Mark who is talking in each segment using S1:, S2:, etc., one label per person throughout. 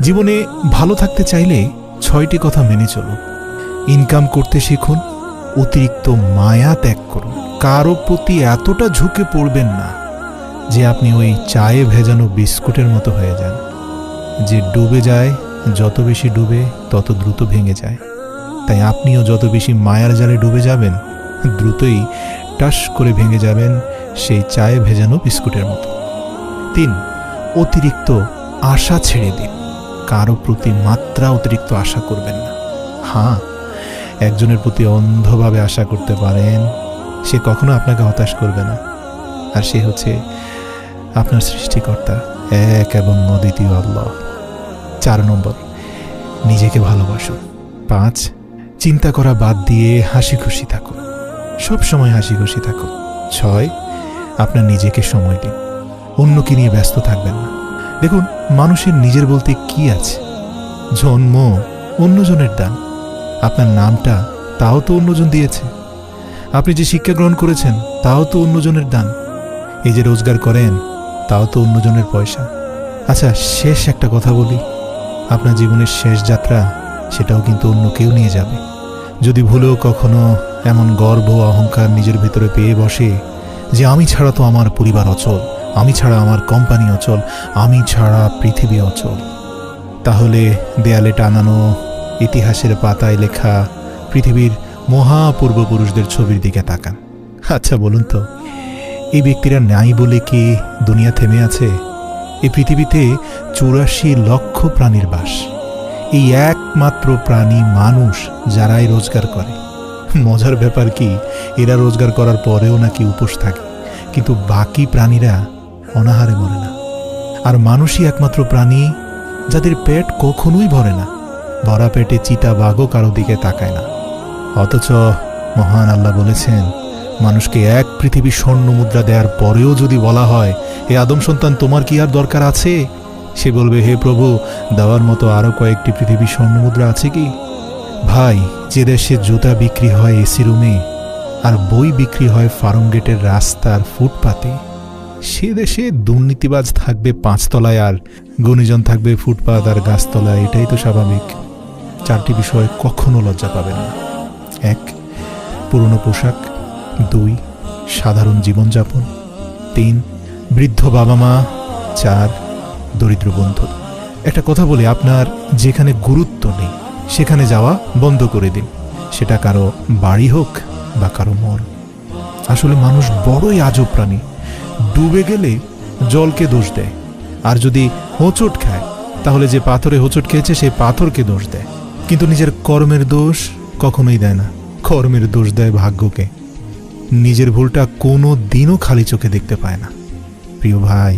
S1: জীবনে ভালো থাকতে চাইলে 6টি কথা মেনে চলুন। ইনকাম করতে শিখুন, অতিরিক্ত মায়া ত্যাগ করুন, কারো প্রতি এতটা ঝুঁকে পড়বেন না যে আপনি ওই চায়ে ভেজানো বিস্কুটের মতো হয়ে যান, যে ডুবে যায়, যত বেশি ডুবে তত দ্রুত ভেঙে যায়। তাই আপনিও যত বেশি মায়ার জালে ডুবে যাবেন, দ্রুতই টাস করে ভেঙে যাবেন সেই চায়ে ভেজানো বিস্কুটের মতো। 3, অতিরিক্ত আশা ছেড়ে দিন। কারো প্রতি মাত্রা অতিরিক্ত আশা করবেন না। হ্যাঁ, একজনের প্রতি অন্ধভাবে আশা করতে পারেন, সে কখনো আপনাকে হতাশ করবে না। আর সে হচ্ছে আপনার সৃষ্টিকর্তা, এক এবং অদ্বিতীয় আল্লাহ। 4 নম্বর, নিজেকে ভালোবাসুন। 5, চিন্তা করা বাদ দিয়ে হাসি খুশি থাকুন, সব সময় হাসি খুশি থাকুন। 6, আপনার নিজেকে সময় দিন, অন্যকে নিয়ে ব্যস্ত থাকবেন না। দেখুন, মানুষের নিজের বলতে কি আছে? জন্ম অন্যজনের দান, আপনার নামটা তাও তো অন্যজন দিয়েছে। আপনি যে শিক্ষা গ্রহণ করেছেন তাও তো অন্যজনের দান। এই যে রোজগার করেন তাও তো অন্যজনের পয়সা। আচ্ছা, শেষ একটা কথা বলি, আপনার জীবনের শেষ যাত্রা সেটাও কিন্তু অন্য কেউ নিয়ে যাবে। যদি ভুলেও কখনো এমন গর্ব অহংকার নিজের ভেতরে পেয়ে বসে যে আমি ছাড়া তো আমার পরিবার অচল, আমি ছাড়া আমার কোম্পানি অচল, আমি ছাড়া পৃথিবী অচল, তাহলে দেয়ালে টানানো ইতিহাসের পাতায় লেখা পৃথিবীর মহাপূর্বপুরুষদের ছবির দিকে তাকান। আচ্ছা বলুন তো, এই ব্যক্তিরা নাই বলে কি দুনিয়া থেমে আছে? এই পৃথিবীতে 84 লক্ষ প্রাণীর বাস। এই একমাত্র প্রাণী মানুষ যারাই রোজগার করে। মজার ব্যাপার কি, এরা রোজগার করার পরেও নাকি উপোস থাকে, কিন্তু বাকি প্রাণীরা অনাহারে মরে না। আর মানুষই একমাত্র প্রাণী যাদের পেট কখনোই ভরে না। ভরা পেটে চিতা বাঘও কারো দিকে তাকায় না। অথচ মহান আল্লাহ বলেছেন, মানুষকে এক পৃথিবী স্বর্ণ মুদ্রা দেওয়ার পরেও যদি বলা হয়, হে আদম সন্তান, তোমার কি আর দরকার আছে? সে বলবে, হে প্রভু, দেওয়ার মতো আরো কয়েকটি পৃথিবী স্বর্ণ মুদ্রা আছে কি? ভাই, যে দেশে জুতা বিক্রি হয় এসি রুমে আর বই বিক্রি হয় ফার্ম গেটের রাস্তার ফুটপাতে, সে দেশে দুর্নীতিবাজ থাকবে 5 তলায় আর গুণীজন থাকবে ফুটপাত আর গাছতলায়। এটাই তো স্বাভাবিক। 4টি বিষয় কখনো লজ্জা পাবেন না। 1, পুরনো পোশাক। 2, সাধারণ জীবনযাপন। 3, বৃদ্ধ বাবা মা। 4, দরিদ্র বন্ধু। একটা কথা বলি, আপনার যেখানে গুরুত্ব নেই সেখানে যাওয়া বন্ধ করে দিন, সেটা কারো বাড়ি হোক বা কারো মন। আসলে মানুষ বড়ই আজব প্রাণী। ডুবে গেলে জলকে দোষ দেয়, আর যদি হোঁচট খায় তাহলে যে পাথরে হোঁচট খেয়েছে সেই পাথরকে দোষ দেয়, কিন্তু নিজের কর্মের দোষ কখনোই দেয় না। কর্মের দোষ দেয় ভাগ্যকে। নিজের ভুলটা কোনো দিনও খালি চোখে দেখতে পায় না। প্রিয় ভাই,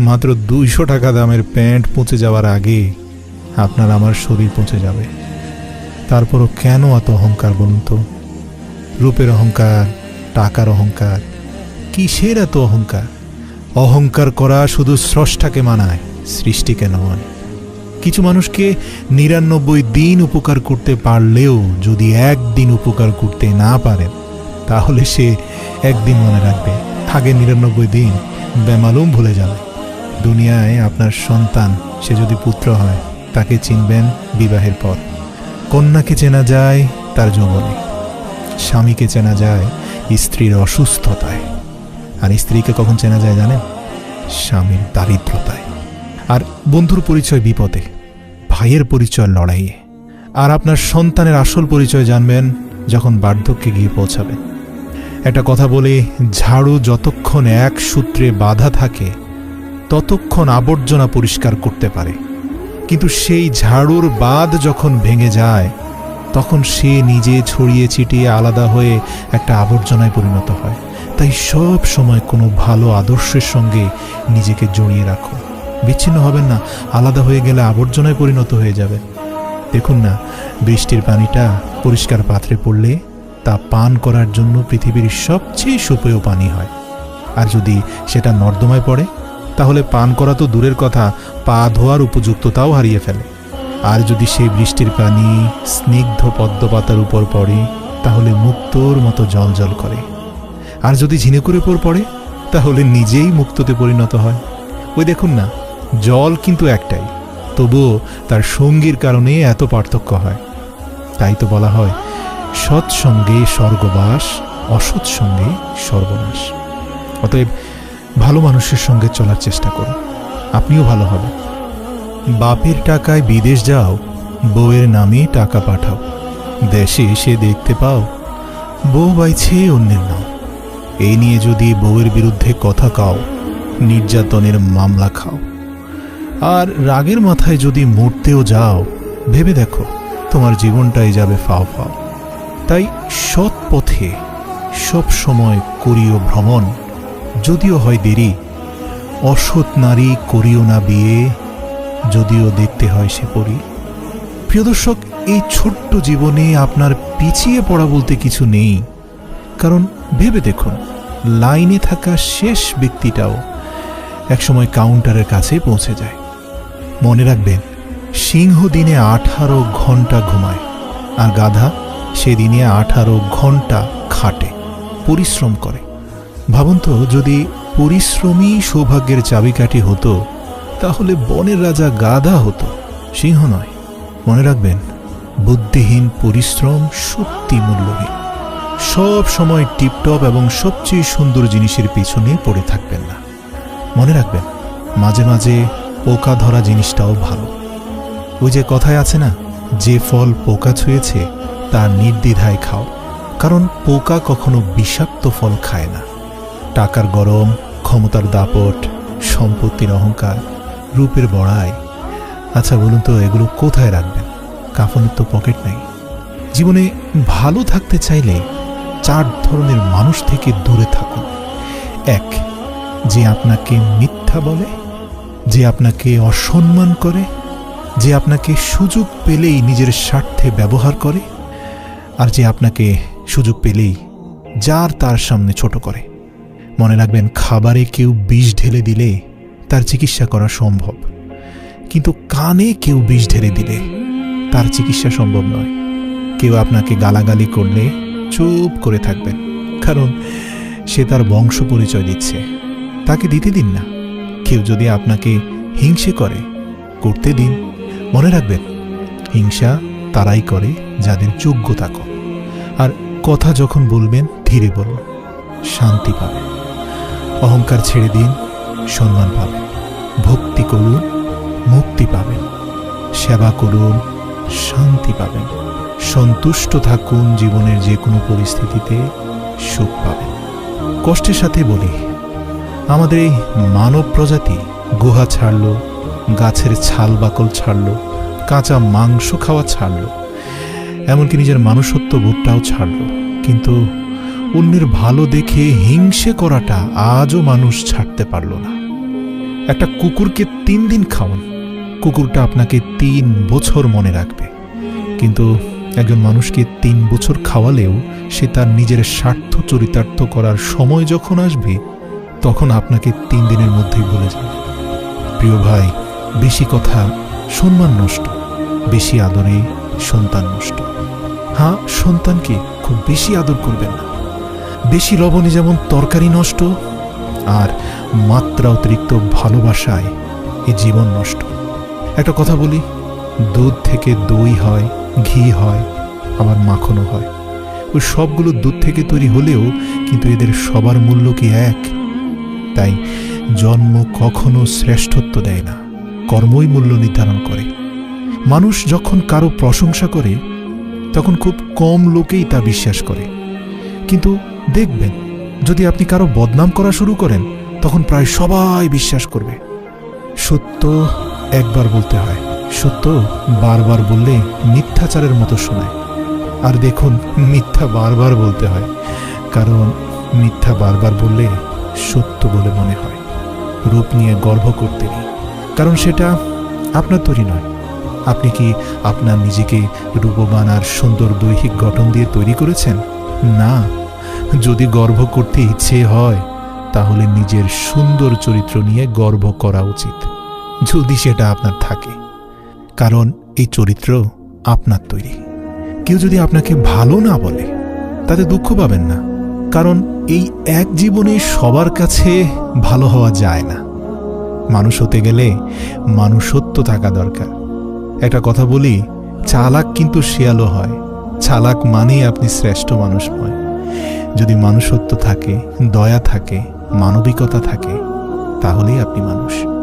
S1: মাত্র 200 টাকা দামের প্যান্ট পচে যাওয়ার আগে আপনার আমার শরীর পচে যাবে। তারপরও কেন এত অহংকার বলুন তো? রূপের অহংকার, টাকার অহংকার, কিসের এত অহংকার? অহংকার করা শুধু স্রষ্টাকে মানায়, সৃষ্টিকে নয়। কিছু মানুষকে 99 দিন উপকার করতে পারলেও যদি একদিন উপকার করতে না পারেন, তাহলে সে একদিন মনে রাখবে, আগে 99 দিন বেমালুম ভুলে যাবে। দুনিয়ায় আপনার সন্তান, সে যদি পুত্র হয়, তাকে চিনবেন বিবাহের পর। কন্যাকে চেনা যায় তার যৌবনে, স্বামীকে চেনা যায় স্ত্রীর অসুস্থতায়, আর স্ত্রীকে কখন চেনা যায় জানেন? স্বামীর দারিদ্রতায়। আর বন্ধুর পরিচয় বিপদে, ভাইয়ের পরিচয় লড়াইয়ে। আর আপনার সন্তানের আসল পরিচয় জানবেন যখন বার্ধক্যে গিয়ে পৌঁছাবেন। একটা কথা বলি, ঝাড়ু যতক্ষণ এক সূত্রে বাঁধা থাকে ততক্ষণ আবর্জনা পরিষ্কার করতে পারে, কিন্তু সেই ঝাড়ুর বাঁধ যখন ভেঙে যায় তখন সে নিজে ছড়িয়ে ছিটিয়ে আলাদা হয়ে একটা আবর্জনায় পরিণত হয়। তাই সব সময় কোনো ভালো আদর্শের সঙ্গে নিজেকে জড়িয়ে রাখো। বিচ্ছিন্ন হবেন না, আলাদা হয়ে গেলে আবর্জনায় পরিণত হয়ে যাবে। দেখুন না, বৃষ্টির পানিটা পরিষ্কার পাত্রে পড়লে তা পান করার জন্য পৃথিবীর সবচেয়ে সুপেয় পানি হয়, আর যদি সেটা নর্দমায় পড়ে তাহলে পান করা তো দূরের কথা, পা ধোয়ার উপযুক্ততাও হারিয়ে ফেলে। আর যদি সেই বৃষ্টির পানি স্নিগ্ধ পদ্মপাতার উপর পড়ে তাহলে মুক্তোর মতো জল জল করে, আর যদি ঝিনুকের উপর পড়ে তাহলে নিজেই মুক্ততে পরিণত হয়। ওই দেখুন না, জল কিন্তু একটাই, তবুও তার সঙ্গীর কারণে এত পার্থক্য হয়। তাই তো বলা হয়, সৎসঙ্গে স্বর্গবাস, অসৎ সঙ্গে সর্বনাশ। অতএব ভালো মানুষের সঙ্গে চলার চেষ্টা করুন, আপনিও ভালো হবেন। বাপের টাকায় বিদেশ যাও, বউয়ের নামে টাকা পাঠাও, দেশে এসে দেখতে পাও বউ বাইছে অন্যের নাম। এই নিয়ে যদি বউয়ের বিরুদ্ধে কথা কাও, নির্যাতনের মামলা খাও, আর রাগের মাথায় যদি মরতেও যাও, ভেবে দেখো তোমার জীবনটাই যাবে ফাও ফাও। তাই সৎ পথে সব সময় করিও ভ্রমণ, যদিও হয় দেরি। অসৎ নারী করিও না বিয়ে, যদিও দেখতে হয় সে পরি। প্রিয় দর্শক, এই ছোট্ট জীবনে আপনার পিছিয়ে পড়া বলতে কিছু নেই। কারণ ভেবে দেখুন, লাইনে থাকা শেষ ব্যক্তিটাও একসময় কাউন্টারের কাছে পৌঁছে যায়। মনে রাখবেন, সিংহ দিনে 18 ঘন্টা ঘুমায়, আর গাধা সেদিনে 18 ঘন্টা খাটে, পরিশ্রম করে। ভাবুন তো, যদি পরিশ্রমী সৌভাগ্যের চাবিকাঠি হতো, তাহলে বনের রাজা গাধা হতো, সিংহ নয়। মনে রাখবেন, বুদ্ধিহীন পরিশ্রম সত্যি মূল্যহীন। সব সময় টিপটপ এবং সবচেয়ে সুন্দর জিনিসের পিছনে পড়ে থাকবেন না। মনে রাখবেন, মাঝে মাঝে পোকা ধরা জিনিসটাও ভালো। ওই যে কথায় আছে না, যে ফল পোকা ছুঁয়েছে তার নির্দ্বিধায় খাও। কারণ পোকা কখনো বিষাক্ত ফল খায় না। টাকার গরম, ক্ষমতার দাপট, সম্পত্তির অহংকার, রূপের বড়াই, আচ্ছা বলুন তো, এগুলো কোথায় রাখবেন? কাফনের তো পকেট নেই। জীবনে ভালো থাকতে চাইলে 4 ধরনের মানুষ থেকে দূরে থাকুন। 1, যে আপনাকে মিথ্যা বলে, যে আপনাকে অসম্মান করে, যে আপনাকে সুযোগ পেলেই নিজের স্বার্থে ব্যবহার করে, আর যে আপনাকে সুযোগ পেলেই যার তার সামনে ছোট করে। মনে রাখবেন, খাবারে কেউ বিষ ঢেলে দিলে তার চিকিৎসা করা সম্ভব, কিন্তু কানে কেউ বিষ ঢেলে দিলে তার চিকিৎসা সম্ভব নয়। কেউ আপনাকে গালাগালি করলে চুপ করে থাকবেন, কারণ সে তার বংশ পরিচয় দিচ্ছে, তাকে দিতে দিন না। কেউ যদি আপনাকে হিংসে করে, করতে দিন। মনে রাখবেন, হিংসা তারাই করে যাদের যোগ্যতা কম। আর কথা যখন বলবেন, ধীরে বলুন, শান্তি পাবেন। অহংকার ছেড়ে দিন, সম্মান পাবেন। ভক্তি করুন, মুক্তি পাবেন। সেবা করুন, শান্তি পাবেন। সন্তুষ্ট থাকুন, জীবনের যে কোনো পরিস্থিতিতে সুখ পাবেন। কষ্টের সাথে বলি, আমাদের এই মানব প্রজাতি গুহা ছাড়ল, গাছের ছাল বাকল ছাড়ল, কাঁচা মাংস খাওয়া ছাড়ল, এমনকি নিজের মানুষত্ব বোধটাও ছাড়ল, কিন্তু অন্যের ভালো দেখে হিংসে করাটা আজও মানুষ ছাড়তে পারল না। একটা কুকুরকে 3 দিন খাওয়ান, কুকুরটা আপনাকে 3 বছর মনে রাখবে। কিন্তু একজন মানুষকে 3 বছর খাওয়ালেও সে তার নিজের স্বার্থ চরিতার্থ করার সময় যখন আসবে, তখন আপনাকে 3 দিনের মধ্যেই ভুলে যাবে। প্রিয় ভাই, বেশি কথা সম্মান নষ্ট, বেশি আদরে সন্তান নষ্ট। হ্যাঁ, সন্তানকে খুব বেশি আদর করবেন না। বেশি লবণে যেমন তরকারি নষ্ট, আর মাত্রা অতিরিক্ত ভালোবাসায় এ জীবন নষ্ট। একটা কথা বলি, দুধ থেকে দই হয়, ঘি হয়, আবার মাখনও হয়। ওই সবগুলো দুধ থেকে তৈরি হলেও কিন্তু এদের সবার মূল্য কি এক? তাই জন্ম কখনো শ্রেষ্ঠত্ব দেয় না, কর্মই মূল্য নির্ধারণ করে। মানুষ যখন কারো প্রশংসা করে, তখন খুব কম লোকেই তা বিশ্বাস করে। কিন্তু দেখবেন, যদি আপনি কারো বদনাম করা শুরু করেন, তখন প্রায় সবাই বিশ্বাস করবে। সত্য একবার বলতে হয়, সত্য বারবার বললে মিথ্যাচারের মতো শোনায়। আর দেখুন, মিথ্যা বারবার বলতে হয়, কারণ মিথ্যা বারবার বললে সত্য বলে মনে হয়। রূপ নিয়ে গর্ব করতে নেই, কারণ সেটা আপনার তৈরি নয়। আপনি কি আপনার নিজেকে রূপবান আর সুন্দর দৈহিক গঠন দিয়ে তৈরি করেছেন? না। যদি গর্ব করতে ইচ্ছে হয়, তাহলে নিজের সুন্দর চরিত্র নিয়ে গর্ব করা উচিত, যদি সেটা আপনার থাকে। কারণ এই চরিত্র আপনার তৈরি। কেউ যদি আপনাকে ভালো না বলে, তাতে দুঃখ পাবেন না, কারণ এই এক জীবনে সবার কাছে ভালো হওয়া যায় না। মানুষ হতে গেলে মানুষত্ব থাকা দরকার। একটা কথা বলি, চালাক কিন্তু শিয়ালও হয়। চালাক মানেই আপনি শ্রেষ্ঠ মানুষ নয়। যদি মানুষত্ব থাকে, দয়া থাকে, মানবিকতা থাকে, তাহলেই আপনি মানুষ।